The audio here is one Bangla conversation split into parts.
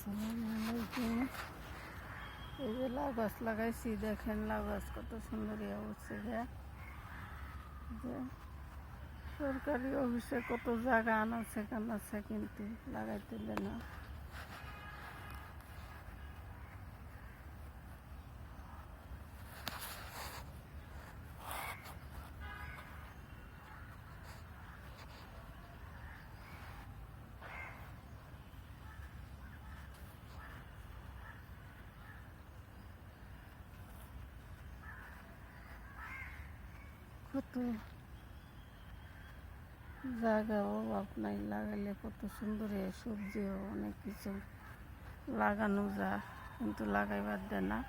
আসসালামু আলাইকুম। এই যে লাউ গাছ লাগাইছি, দেখেন লাউ গাছ কত সুন্দর হচ্ছে। যে সরকারি অফিসে কত জায়গা আনাচ্ছে কানাচ্ছে, কিন্তু লাগাইতে না। কত জায়গা অভাব নাই, লাগাইলে কত সুন্দর সবজিও অনেক কিছু লাগানো যায়, কিন্তু লাগাইবার দেয় না।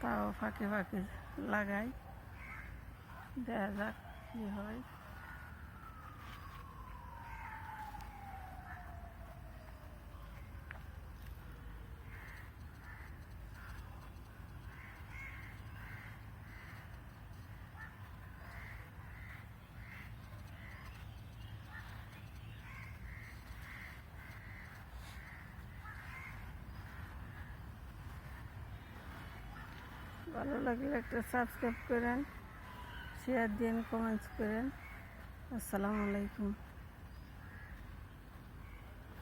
তাও ফাঁকে ফাঁকে লাগাই, দেখা যাক কি হয়। ভালো লাগলে একটা সাবস্ক্রাইব করেন, শেয়ার দিন, কমেন্টস করেন। আসসালামু আলাইকুম।